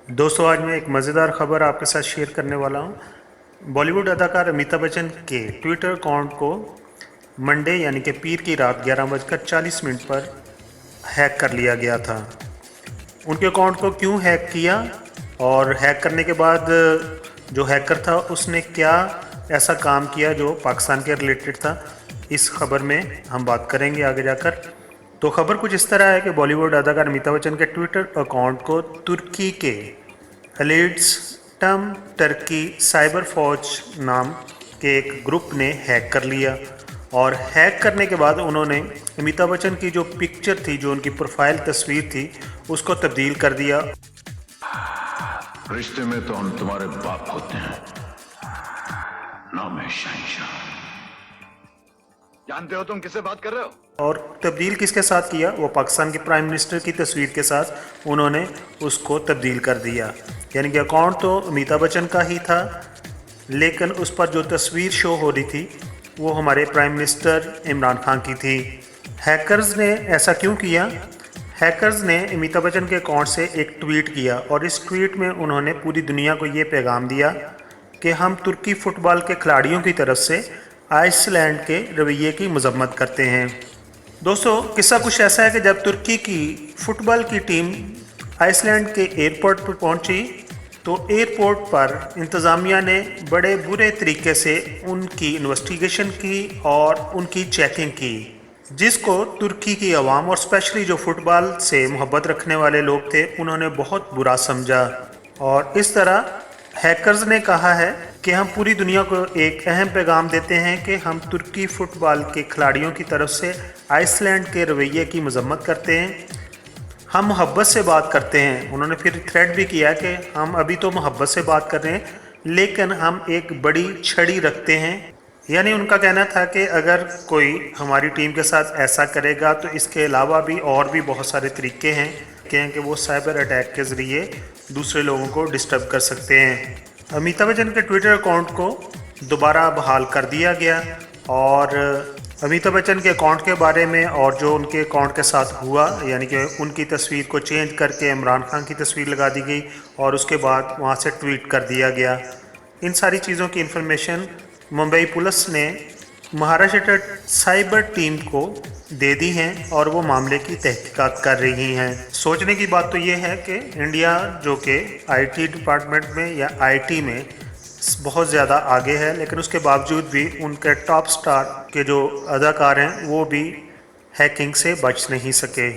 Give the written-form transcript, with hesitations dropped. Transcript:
दोस्तों, आज मैं एक मज़ेदार ख़बर आपके साथ शेयर करने वाला हूँ। बॉलीवुड अदाकार अमिताभ बच्चन के ट्विटर अकाउंट को मंडे यानी कि पीर की रात 11:40 पर हैक कर लिया गया था। उनके अकाउंट को क्यों हैक किया और हैक करने के बाद जो हैकर था उसने क्या ऐसा काम किया जो पाकिस्तान के रिलेटेड था, इस खबर में हम बात करेंगे आगे जाकर। तो खबर कुछ इस तरह है कि बॉलीवुड अदाकार अमिताभ बच्चन के ट्विटर अकाउंट को तुर्की के एलिड्स टम टर्की साइबर फौज नाम के एक ग्रुप ने हैक कर लिया और हैक करने के बाद उन्होंने अमिताभ बच्चन की जो पिक्चर थी, जो उनकी प्रोफाइल तस्वीर थी, उसको तब्दील कर दिया। रिश्ते में तो हम तुम्हारे बाप होते हैं, नाम है शहंशाह। जानते हो तुम किससे बात कर रहे हो? और तब्दील किसके साथ किया? वो पाकिस्तान के प्राइम मिनिस्टर की तस्वीर के साथ उन्होंने उसको तब्दील कर दिया। यानी कि अकाउंट तो अमिताभ बच्चन का ही था, लेकिन उस पर जो तस्वीर शो हो रही थी वो हमारे प्राइम मिनिस्टर इमरान खान की थी। हैकर्स ने ऐसा क्यों किया? हैकर्स ने अमिताभ बच्चन के अकाउंट से एक ट्वीट किया और इस ट्वीट में उन्होंने पूरी दुनिया को ये पैगाम दिया कि हम तुर्की फ़ुटबॉल के खिलाड़ियों की तरफ से आइसलैंड के रवैये की मजम्मत करते हैं। दोस्तों, किस्सा कुछ ऐसा है कि जब तुर्की की फ़ुटबॉल की टीम आइसलैंड के एयरपोर्ट पर पहुंची तो एयरपोर्ट पर इंतज़ामिया ने बड़े बुरे तरीके से उनकी इन्वेस्टिगेशन की और उनकी चेकिंग की, जिसको तुर्की की आवाम और स्पेशली जो फ़ुटबॉल से मोहब्बत रखने वाले लोग थे उन्होंने बहुत बुरा समझा। और इस तरह हैकर्स ने कहा है कि हम पूरी दुनिया को एक अहम पैगाम देते हैं कि हम तुर्की फ़ुटबॉल के खिलाड़ियों की तरफ से आइसलैंड के रवैये की मजम्मत करते हैं, हम मोहब्बत से बात करते हैं। उन्होंने फिर थ्रेट भी किया कि हम अभी तो मोहब्बत से बात कर रहे हैं, लेकिन हम एक बड़ी छड़ी रखते हैं। यानी उनका कहना था कि अगर कोई हमारी टीम के साथ ऐसा करेगा तो इसके अलावा भी और भी बहुत सारे तरीके हैं कि वो साइबर अटैक के ज़रिए दूसरे लोगों को डिस्टर्ब कर सकते हैं। अमिताभ बच्चन के ट्विटर अकाउंट को दोबारा बहाल कर दिया गया और अमिताभ बच्चन के अकाउंट के बारे में और जो उनके अकाउंट के साथ हुआ, यानी कि उनकी तस्वीर को चेंज करके इमरान खान की तस्वीर लगा दी गई और उसके बाद वहाँ से ट्वीट कर दिया गया। इन सारी चीज़ों की इन्फॉर्मेशन मुंबई पुलिस ने महाराष्ट्र साइबर टीम को दे दी हैं और वो मामले की तहकीकात कर रही हैं। सोचने की बात तो ये है कि इंडिया जो कि आईटी डिपार्टमेंट में या आईटी में बहुत ज़्यादा आगे है, लेकिन उसके बावजूद भी उनके टॉप स्टार के जो अदाकार हैं वो भी हैकिंग से बच नहीं सके।